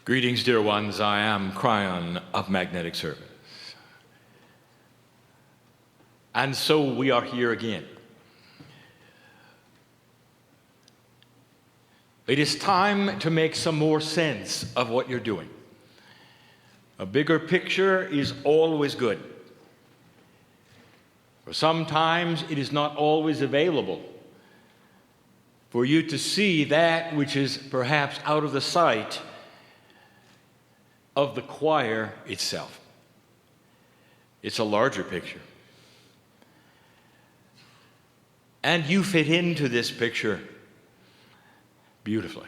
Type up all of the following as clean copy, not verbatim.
Greetings, dear ones. I am Cryon of Magnetic Service. And so we are here again. It is time to make some more sense of what you're doing. A bigger picture is always good. For sometimes it is not always available for you to see that which is perhaps out of the sight of the choir itself. It's a larger picture. And you fit into this picture beautifully.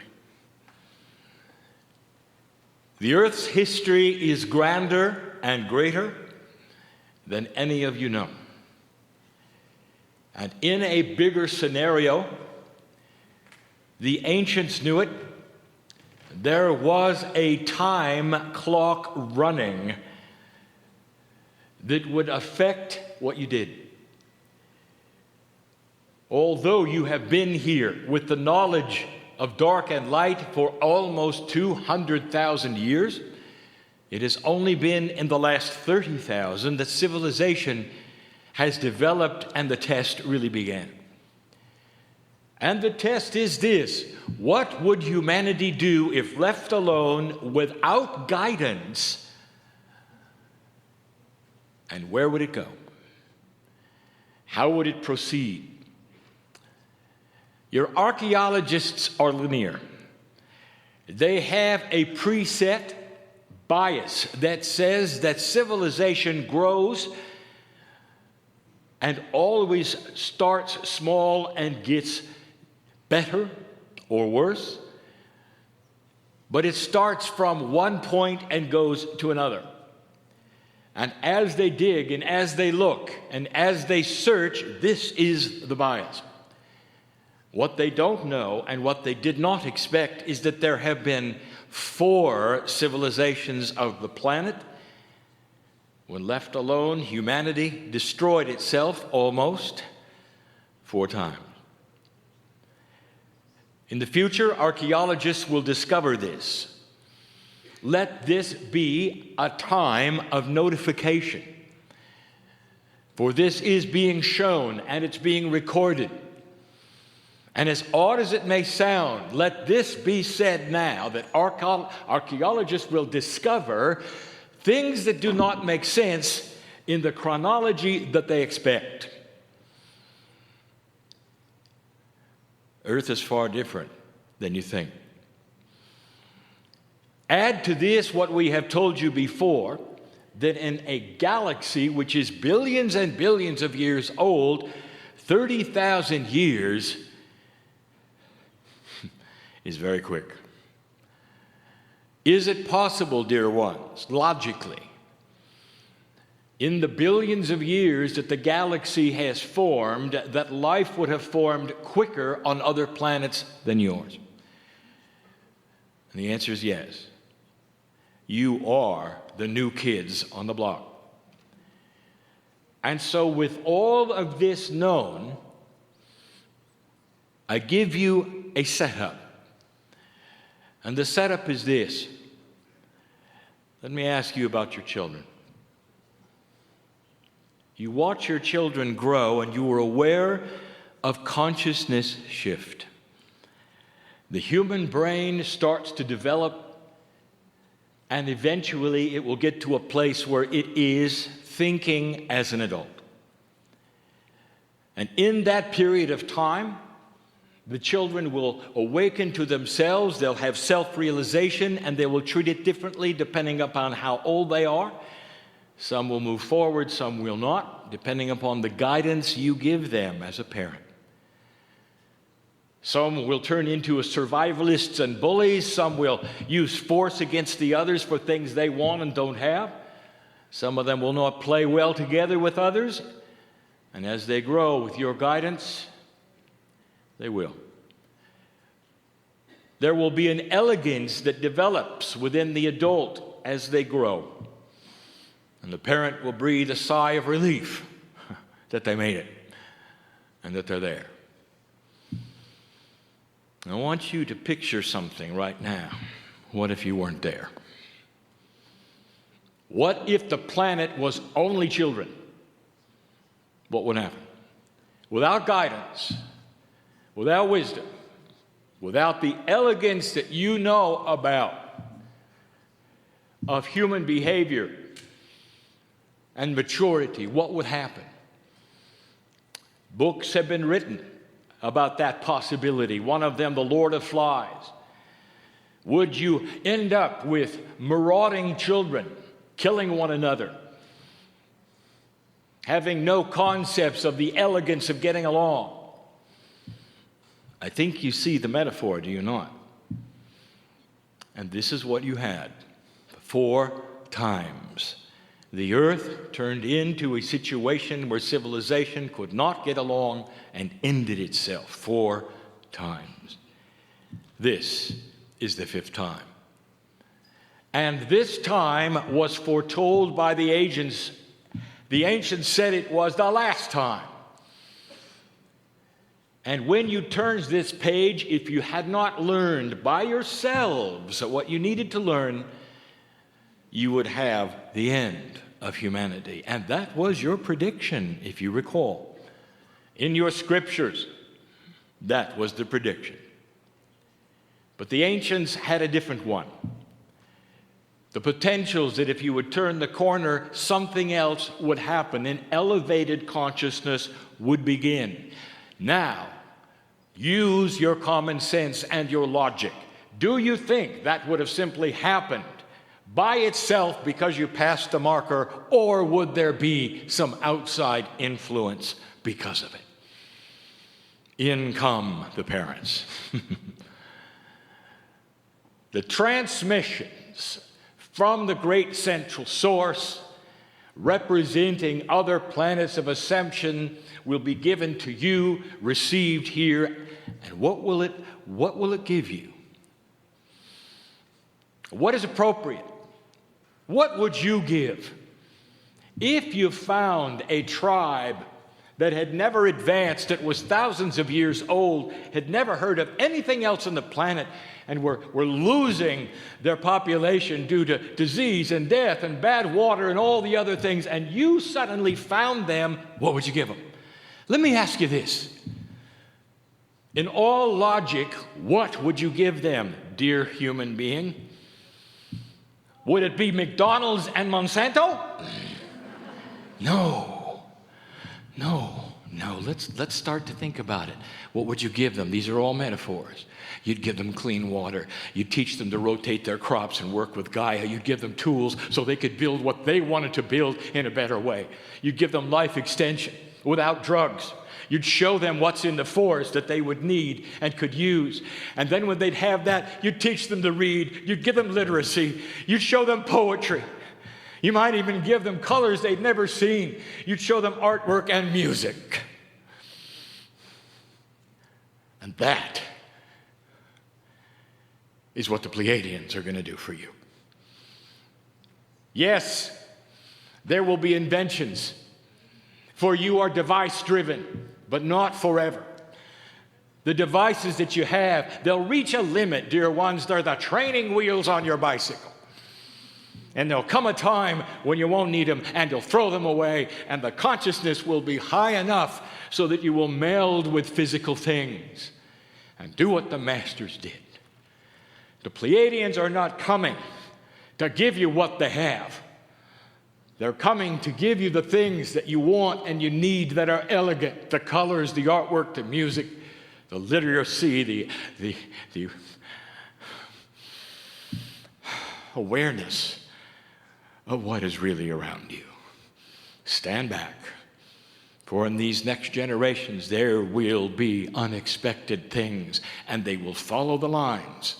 The earth's history is grander and greater than any of you know. And in a bigger scenario, the ancients knew it. There was a time clock running that would affect what you did. Although you have been here with the knowledge of dark and light for almost 200,000 years, it has only been in the last 30,000 that civilization has developed and the test really began. And the test is this: what would humanity do if left alone without guidance? And where would it go? How would it proceed? Your archaeologists are linear. They have a preset bias that says that civilization grows and always starts small and gets better or worse, but it starts from one point and goes to another. And as they dig and as they look and as they search, this is the bias. What they don't know and what they did not expect is that there have been 4 civilizations of the planet. When left alone, humanity destroyed itself almost 4 times. In the future, archaeologists will discover this. Let this be a time of notification. For this is being shown and it's being recorded. And as odd as it may sound, let this be said now, that archaeologists will discover things that do not make sense in the chronology that they expect. Earth is far different than you think. Add to this what we have told you before, that in a galaxy which is billions and billions of years old, 30,000 years is very quick. Is it possible, dear ones, logically, in the billions of years that the galaxy has formed, that life would have formed quicker on other planets than yours? And the answer is yes. You are the new kids on the block. And so with all of this known, I give you a setup. And the setup is this. Let me ask you about your children. You watch your children grow and you are aware of consciousness shift. The human brain starts to develop, and eventually it will get to a place where it is thinking as an adult. And in that period of time, the children will awaken to themselves, they'll have self-realization, and they will treat it differently depending upon how old they are. Some will move forward, some will not, depending upon the guidance you give them as a parent. Some will turn into survivalists and bullies. Some will use force against the others for things they want and don't have. Some of them will not play well together with others. And as they grow with your guidance, they will. There will be an elegance that develops within the adult as they grow. And the parent will breathe a sigh of relief that they made it and that they're there. I want you to picture something right now What if you weren't there? What if the planet was only children? What would happen? Without guidance, without wisdom, without the elegance that you know about of human behavior and maturity, what would happen? Books have been written about that possibility. One of them, The Lord of Flies. Would you end up with marauding children, killing one another, having no concepts of the elegance of getting along? I think you see the metaphor, do you not? And this is what you had. 4 times. The earth turned into a situation where civilization could not get along and ended itself 4 times. This is the 5th time. And this time was foretold by the ancients. The ancients said it was the last time. And when you turn this page, if you had not learned by yourselves what you needed to learn, you would have the end of humanity. And that was your prediction, if you recall. In your scriptures, that was the prediction. But the ancients had a different one. The potentials that if you would turn the corner, something else would happen. An elevated consciousness would begin. Now, use your common sense and your logic. Do you think that would have simply happened by itself because you passed the marker, or would there be some outside influence because of it? In come the parents. The transmissions from the great central source, representing other planets of ascension, will be given to you, received here. And what will it give you? What is appropriate? What would you give if you found a tribe that had never advanced, that was thousands of years old, had never heard of anything else on the planet, and were losing their population due to disease and death and bad water and all the other things, and you suddenly found them? What would you give them? Let me ask you this. In all logic, what would you give them, dear human being? Would it be McDonald's and Monsanto? No. Let's start to think about it. What would you give them? These are all metaphors. You'd give them clean water. You'd teach them to rotate their crops and work with Gaia. You'd give them tools so they could build what they wanted to build in a better way. You'd give them life extension without drugs. You'd show them what's in the forest that they would need and could use. And then when they'd have that, you'd teach them to read. You'd give them literacy. You'd show them poetry. You might even give them colors they'd never seen. You'd show them artwork and music. And that is what the Pleiadians are going to do for you. Yes, there will be inventions, for you are device-driven, but not forever. The devices that you have, they'll reach a limit, dear ones. They're the training wheels on your bicycle. And there'll come a time when you won't need them, and you'll throw them away, and the consciousness will be high enough so that you will meld with physical things and do what the masters did. The Pleiadians are not coming to give you what they have. They're coming to give you the things that you want and you need that are elegant, the colors, the artwork, the music, the literacy, the awareness of what is really around you. Stand back, for in these next generations there will be unexpected things, and they will follow the lines,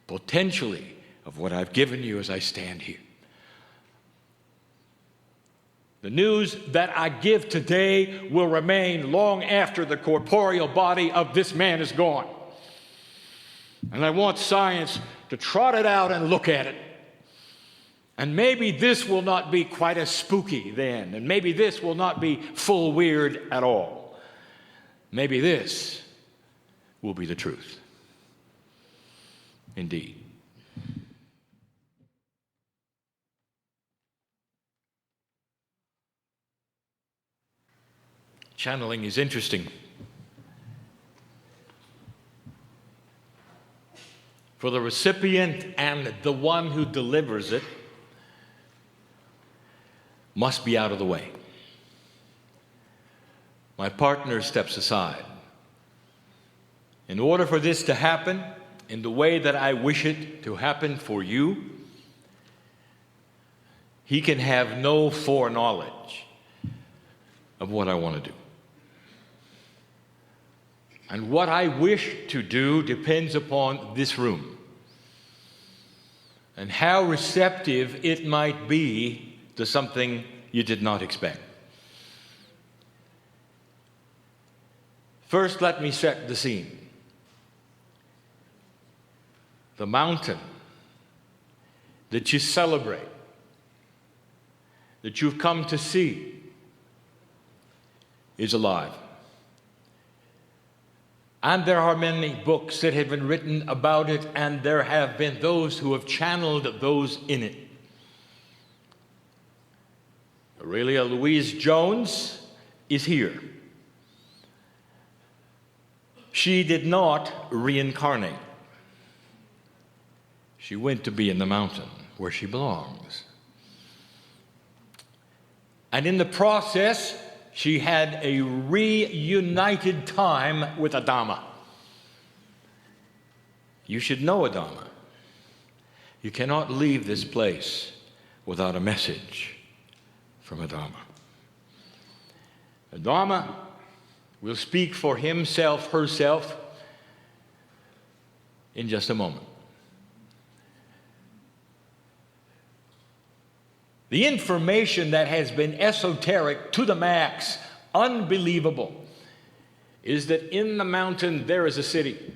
potentially, of what I've given you as I stand here. The news that I give today will remain long after the corporeal body of this man is gone. And I want science to trot it out and look at it. And maybe this will not be quite as spooky then, and maybe this will not be full weird at all. Maybe this will be the truth. Indeed. Channeling is interesting. For the recipient and the one who delivers it must be out of the way. My partner steps aside. In order for this to happen in the way that I wish it to happen for you, he can have no foreknowledge of what I want to do. And what I wish to do depends upon this room and how receptive it might be to something you did not expect. First, let me set the scene. The mountain that you celebrate, that you've come to see, is alive. And there are many books that have been written about it, and there have been those who have channeled those in it. Aurelia Louise Jones is here. She did not reincarnate. She went to be in the mountain where she belongs. And in the process, she had a reunited time with Adama. You should know Adama. You cannot leave this place without a message from Adama. Adama will speak for himself, herself, in just a moment. The information that has been esoteric to the max, unbelievable, is that in the mountain there is a city.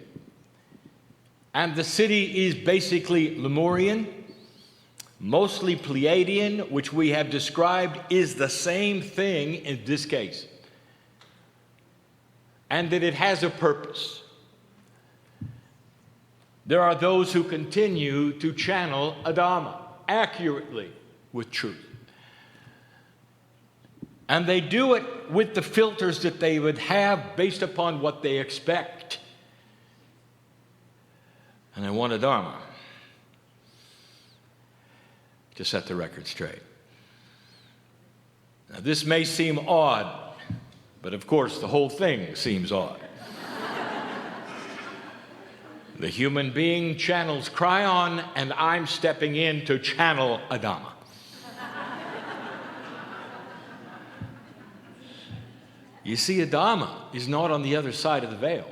And the city is basically Lemurian, mostly Pleiadian, which we have described is the same thing in this case. And that it has a purpose. There are those who continue to channel Adama accurately with truth. And they do it with the filters that they would have based upon what they expect. And I want Adama to set the record straight. Now, this may seem odd, but of course the whole thing seems odd. The human being channels Cryon, and I'm stepping in to channel Adama. You see, Adama is not on the other side of the veil.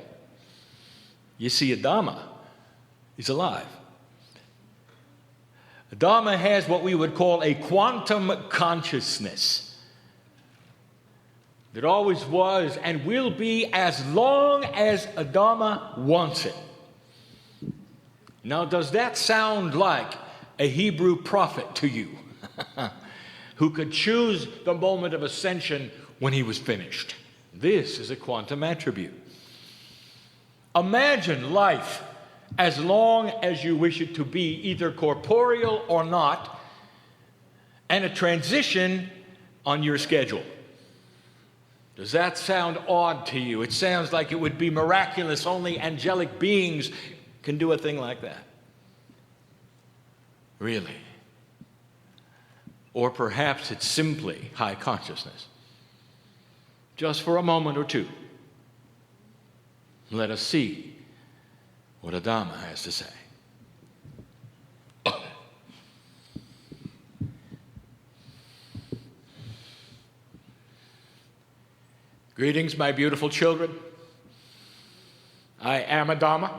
You see, Adama is alive. Adama has what we would call a quantum consciousness that always was and will be as long as Adama wants it. Now, does that sound like a Hebrew prophet to you who could choose the moment of ascension when he was finished? This is a quantum attribute. Imagine life as long as you wish it to be, either corporeal or not, and a transition on your schedule. Does that sound odd to you? It sounds like it would be miraculous. Only angelic beings can do a thing like that. Really? Or perhaps it's simply high consciousness. Just for a moment or two, let us see what Adama has to say. Greetings, my beautiful children. I am Adama,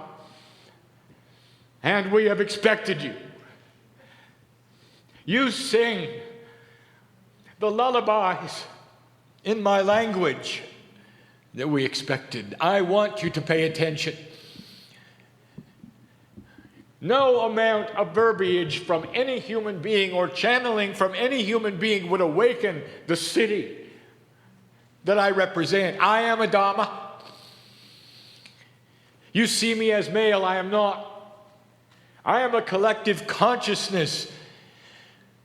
and we have expected you. You sing the lullabies in my language that we expected. I want you to pay attention. No amount of verbiage from any human being or channeling from any human being would awaken the city that I represent. I am Adama. You see me as male, I am not. I am a collective consciousness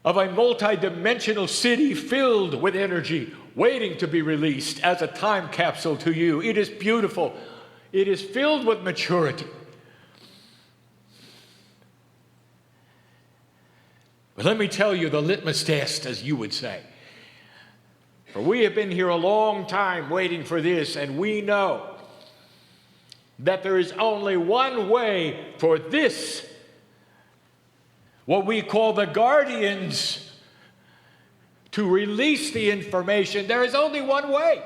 of a multidimensional city filled with energy, waiting to be released as a time capsule to you. It is beautiful. It is filled with maturity. But let me tell you the litmus test, as you would say. For we have been here a long time waiting for this, and we know that there is only one way for this, what we call the guardians, to release the information. There is only one way.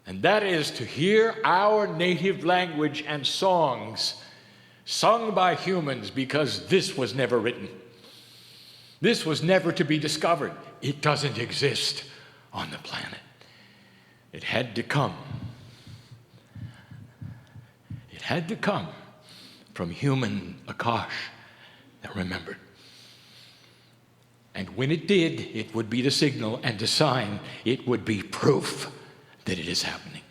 And that is to hear our native language and songs sung by humans, because this was never written. This was never to be discovered. It doesn't exist on the planet. It had to come. It had to come from human Akash that remembered. And when it did, it would be the signal and the sign. It would be proof that it is happening.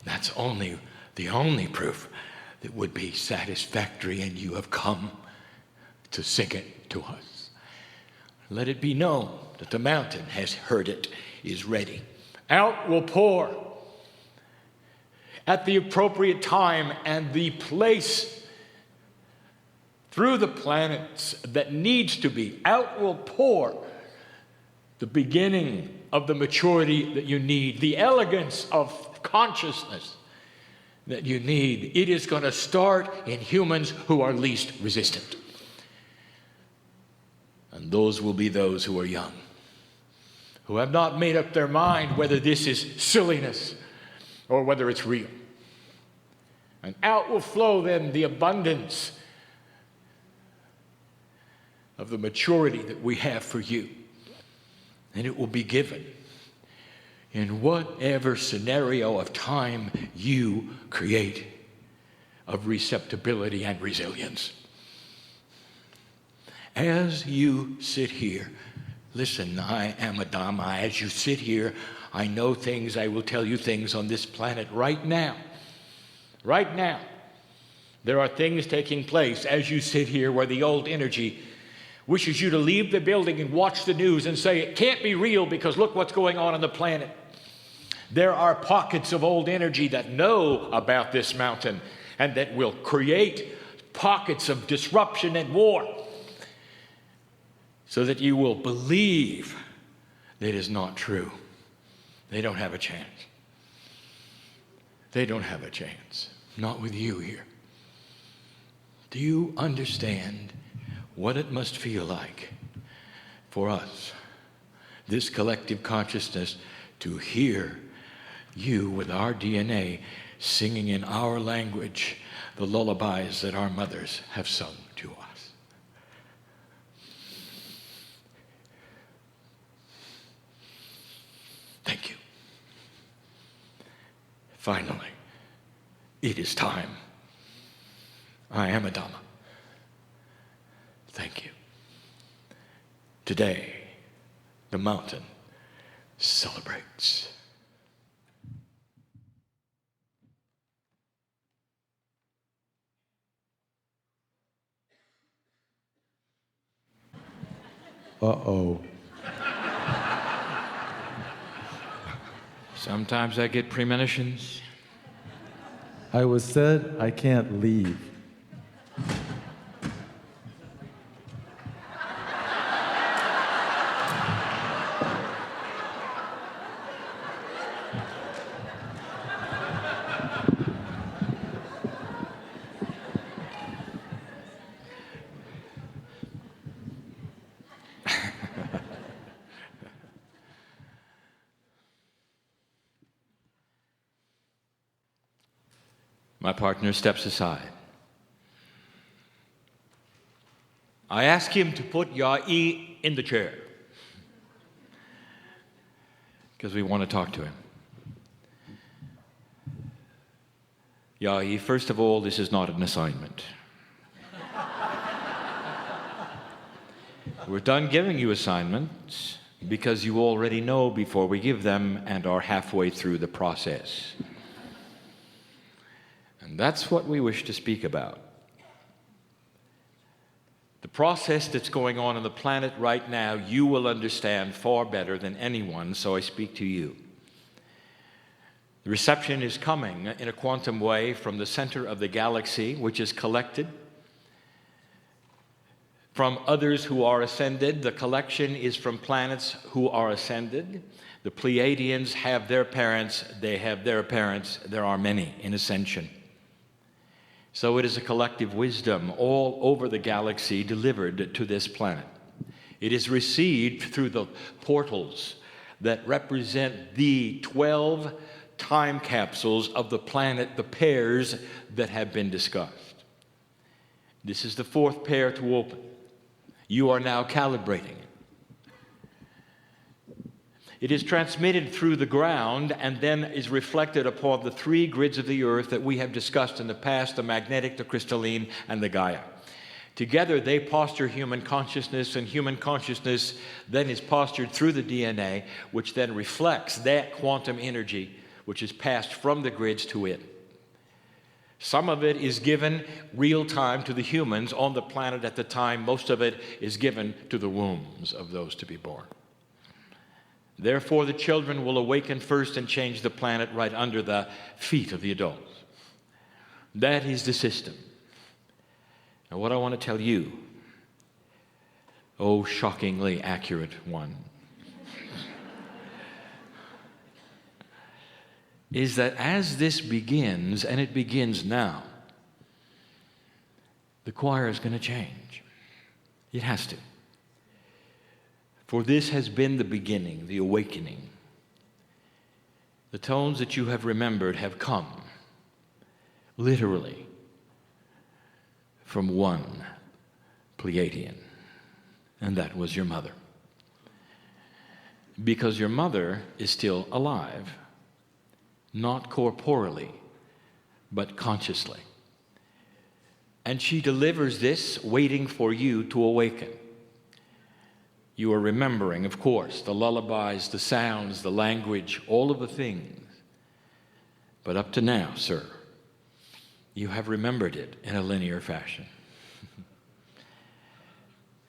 That's the only proof that would be satisfactory, and you have come to sing it to us. Let it be known that the mountain has heard it, is ready. Out will pour at the appropriate time and the place through the planets that needs to be. Out will pour the beginning of the maturity that you need, the elegance of consciousness that you need. It is going to start in humans who are least resistant. And those will be those who are young, who have not made up their mind whether this is silliness or whether it's real. And out will flow then the abundance of the maturity that we have for you. And it will be given in whatever scenario of time you create of receptibility and resilience. As you sit here, listen, I am a Dhamma. As you sit here, I know things, I will tell you things on this planet right now. Right now. There are things taking place as you sit here where the old energy wishes you to leave the building and watch the news and say, it can't be real because look what's going on the planet. There are pockets of old energy that know about this mountain and that will create pockets of disruption and war so that you will believe that it is not true. They don't have a chance. They don't have a chance. Not with you here. Do you understand what it must feel like for us, this collective consciousness, to hear you with our DNA singing in our language the lullabies that our mothers have sung to us? Thank you. Finally, it is time. I am a Dhamma. Thank you. Today, the mountain celebrates. Uh-oh. Sometimes I get premonitions. I was said I can't leave. My partner steps aside. I ask him to put Yai in the chair because we want to talk to him. Yai, first of all, this is not an assignment. We're done giving you assignments because you already know before we give them and are halfway through the process. And that's what we wish to speak about. process that's going on the planet right now, you will understand far better than anyone, so I speak to you. The reception is coming in a quantum way from the center of the galaxy, which is collected from others who are ascended. The collection is from planets who are ascended. The Pleiadians have their parents, they have their parents. There are many in ascension. So it is a collective wisdom all over the galaxy delivered to this planet. It is received through the portals that represent the 12 time capsules of the planet, the pairs that have been discussed. This is the fourth pair to open. You are now calibrating it. It is transmitted through the ground and then is reflected upon the three grids of the earth that we have discussed in the past, the magnetic, the crystalline, and the Gaia. Together they posture human consciousness, and human consciousness then is postured through the DNA, which then reflects that quantum energy which is passed from the grids to it. Some of it is given real time to the humans on the planet at the time. Most of it is given to the wombs of those to be born. Therefore, the children will awaken first and change the planet right under the feet of the adults. That is the system. Now, what I want to tell you, oh, shockingly accurate one, is that as this begins, and it begins now, the choir is going to change. It has to. For this has been the beginning, the awakening. The tones that you have remembered have come, literally, from one Pleiadian, and that was your mother. Because your mother is still alive, not corporally, but consciously. And she delivers this, waiting for you to awaken. You are remembering, of course, the lullabies, the sounds, the language, all of the things. But up to now, sir, you have remembered it in a linear fashion.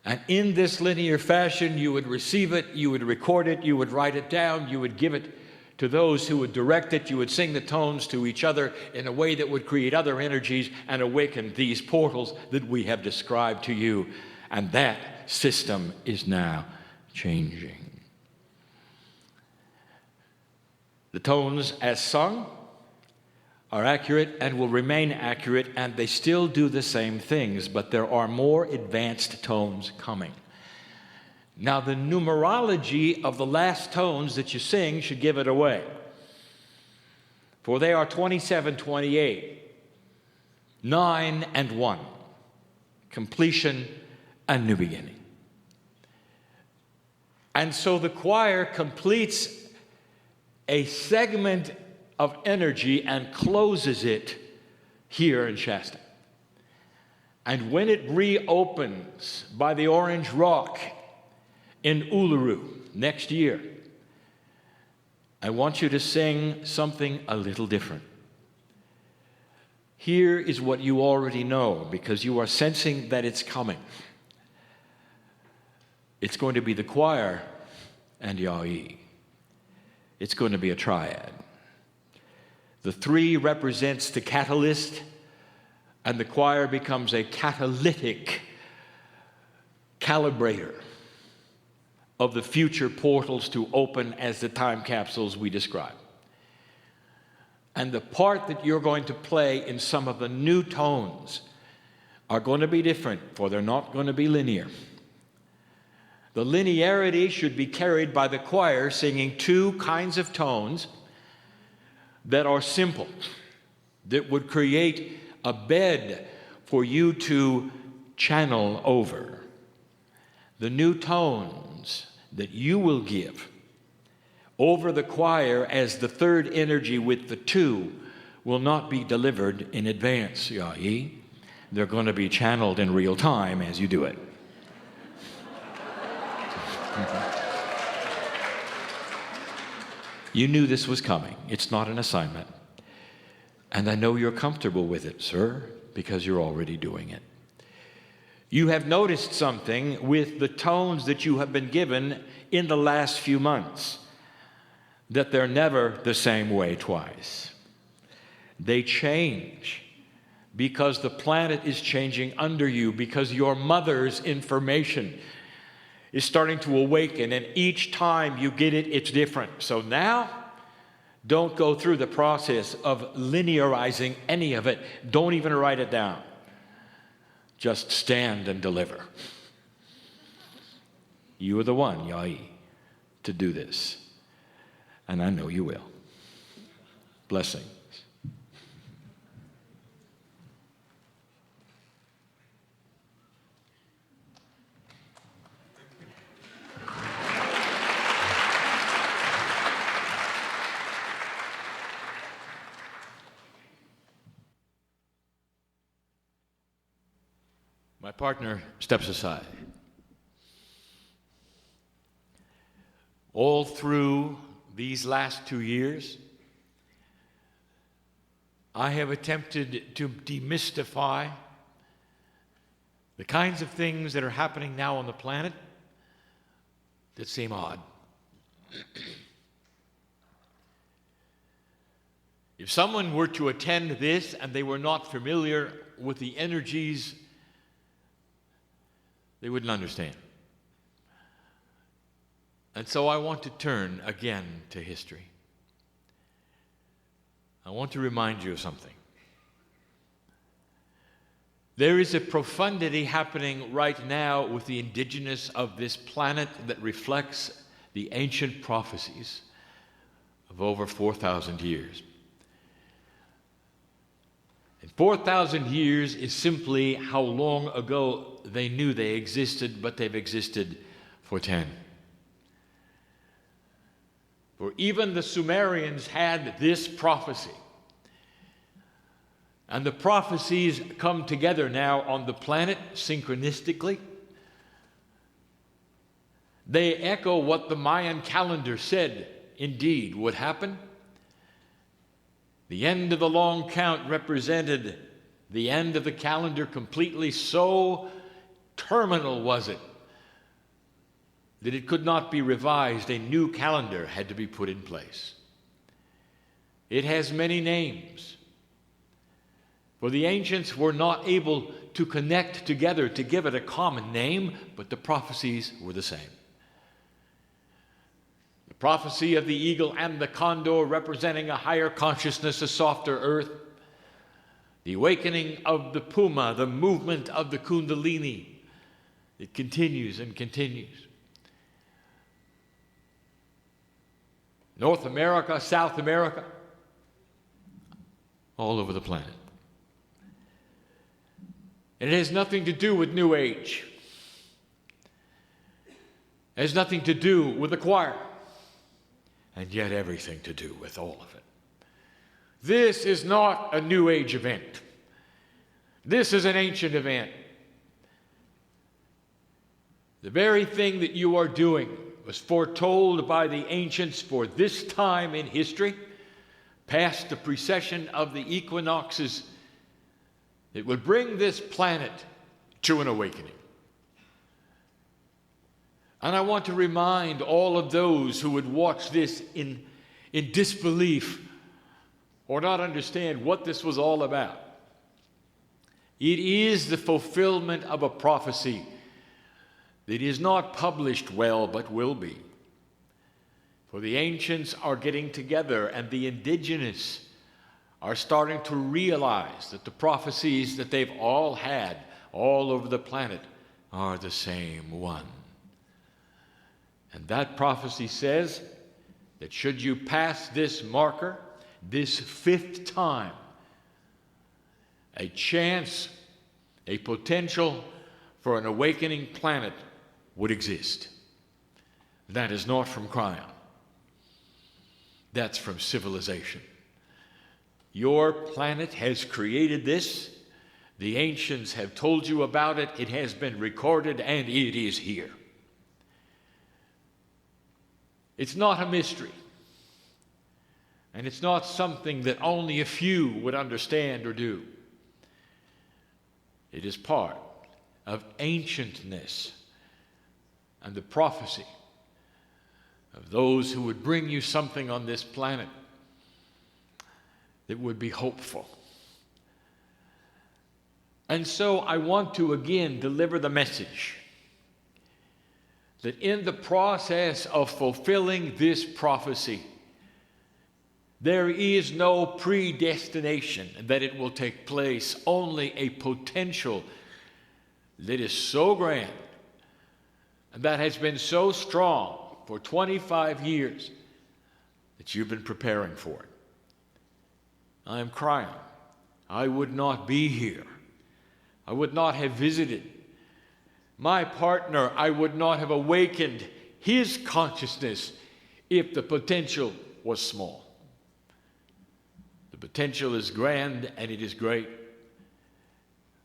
And in this linear fashion, you would receive it, you would record it, you would write it down, you would give it to those who would direct it, you would sing the tones to each other in a way that would create other energies and awaken these portals that we have described to you. And that system is now changing. The tones as sung are accurate and will remain accurate, and they still do the same things, but there are more advanced tones coming. Now, the numerology of the last tones that you sing should give it away. For they are 27, 28, 9, and 1. Completion and new beginning. And so the choir completes a segment of energy and closes it here in Shasta. And when it reopens by the Orange Rock in Uluru next year, I want you to sing something a little different. Here is what you already know, because you are sensing that it's coming. It's going to be the choir and Yai. It's going to be a triad. The 3 represents the catalyst, and the choir becomes a catalytic calibrator of the future portals to open as the time capsules we describe. And the part that you're going to play in some of the new tones are going to be different, for they're not going to be linear. The linearity should be carried by the choir singing 2 kinds of tones that are simple, that would create a bed for you to channel over. The new tones that you will give over the choir as the third energy with the 2 will not be delivered in advance, Yai. They're going to be channeled in real time as you do it. You knew this was coming. It's not an assignment. And I know you're comfortable with it, sir, because you're already doing it. You have noticed something with the tones that you have been given in the last few months, that they're never the same way twice. They change because the planet is changing under you, because your mother's information is starting to awaken, and each time you get it, it's different. So now, don't go through the process of linearizing any of it. Don't even write it down. Just stand and deliver. You are the one, Yai, to do this. And I know you will. Blessings. My partner steps aside. All through these last 2 years, I have attempted to demystify the kinds of things that are happening now on the planet that seem odd. If someone were to attend this and they were not familiar with the energies, they wouldn't understand. And so I want to turn again to history. I want to remind you of something. There is a profundity happening right now with the indigenous of this planet that reflects the ancient prophecies of over 4,000 years. And 4,000 years is simply how long ago they knew they existed, but they've existed for 10. For even the Sumerians had this prophecy. And the prophecies come together now on the planet synchronistically. They echo what the Mayan calendar said indeed would happen. The end of the long count represented the end of the calendar completely. So terminal was it that it could not be revised. A new calendar had to be put in place. It has many names, for the ancients were not able to connect together to give it a common name, but the prophecies were the same. The prophecy of the eagle and the condor representing a higher consciousness, a softer earth. The awakening of the puma, the movement of the kundalini. It continues and continues. North America, South America, all over the planet. And it has nothing to do with New Age. It has nothing to do with the choir. And yet everything to do with all of it. This is not a New Age event. This is an ancient event. The very thing that you are doing was foretold by the ancients for this time in history, past the precession of the equinoxes. It would bring this planet to an awakening. And I want to remind all of those who would watch this in disbelief or not understand what this was all about. It is the fulfillment of a prophecy that is not published well, but will be. For the ancients are getting together, and the indigenous are starting to realize that the prophecies that they've all had all over the planet are the same one. And that prophecy says that should you pass this marker, this fifth time, a chance, a potential for an awakening planet would exist. That is not from Cryon. That's from civilization. Your planet has created this. The ancients have told you about it. It has been recorded, and it is here. It's not a mystery. And it's not something that only a few would understand or do. It is part of ancientness and the prophecy of those who would bring you something on this planet that would be hopeful. And so I want to again deliver the message that in the process of fulfilling this prophecy, there is no predestination that it will take place, only a potential that is so grand and that has been so strong for 25 years that you've been preparing for it. I am crying. I would not be here. I would not have visited. My partner, I would not have awakened his consciousness if the potential was small. The potential is grand and it is great,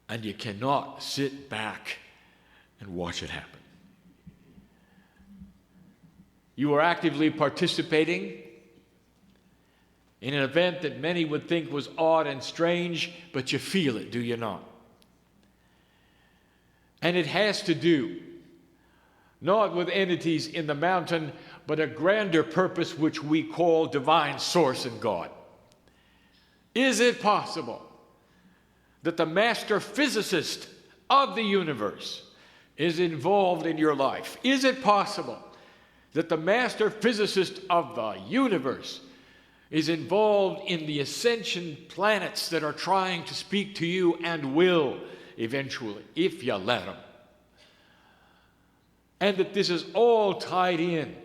and you cannot sit back and watch it happen. You are actively participating in an event that many would think was odd and strange, but you feel it, do you not? And it has to do not with entities in the mountain, but a grander purpose which we call divine source and God. Is it possible that the master physicist of the universe is involved in your life? Is it possible that the master physicist of the universe is involved in the ascension planets that are trying to speak to you and will eventually, if you let them? And that this is all tied in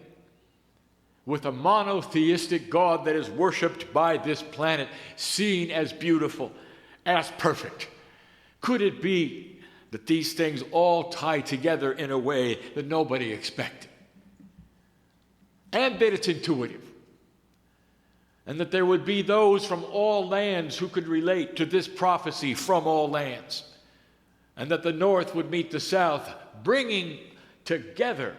with a monotheistic God that is worshipped by this planet, seen as beautiful, as perfect. Could it be that these things all tie together in a way that nobody expected? And that it's intuitive. And that there would be those from all lands who could relate to this prophecy from all lands. And that the North would meet the South, bringing together,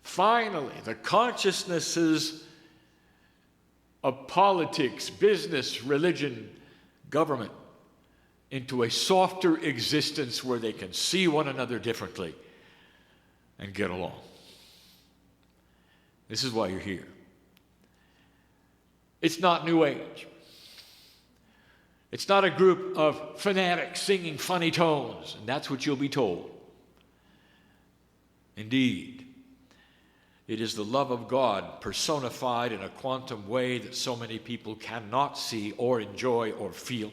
finally, the consciousnesses of politics, business, religion, government, into a softer existence where they can see one another differently and get along. This is why you're here. It's not New Age. It's not a group of fanatics singing funny tones, and that's what you'll be told. Indeed, it is the love of God personified in a quantum way that so many people cannot see or enjoy or feel.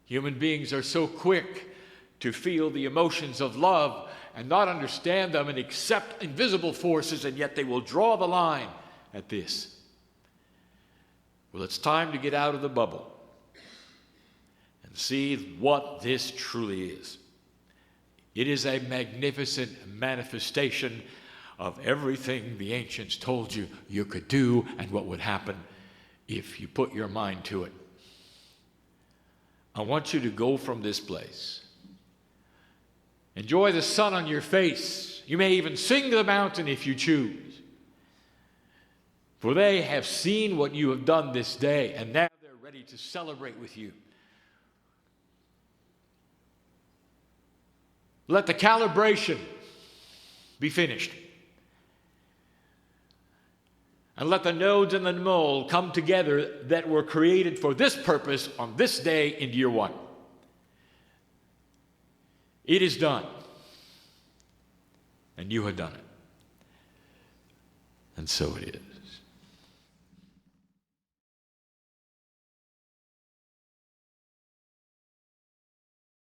Human beings are so quick to feel the emotions of love and not understand them and accept invisible forces, and yet they will draw the line at this. Well, it's time to get out of the bubble and see what this truly is. It is a magnificent manifestation of everything the ancients told you you could do and what would happen if you put your mind to it. I want you to go from this place. Enjoy the sun on your face. You may even sing to the mountain if you choose. For they have seen what you have done this day, and now they're ready to celebrate with you. Let the calibration be finished. And let the nodes and the mole come together that were created for this purpose on this day in year one. It is done. And you have done it. And so it is.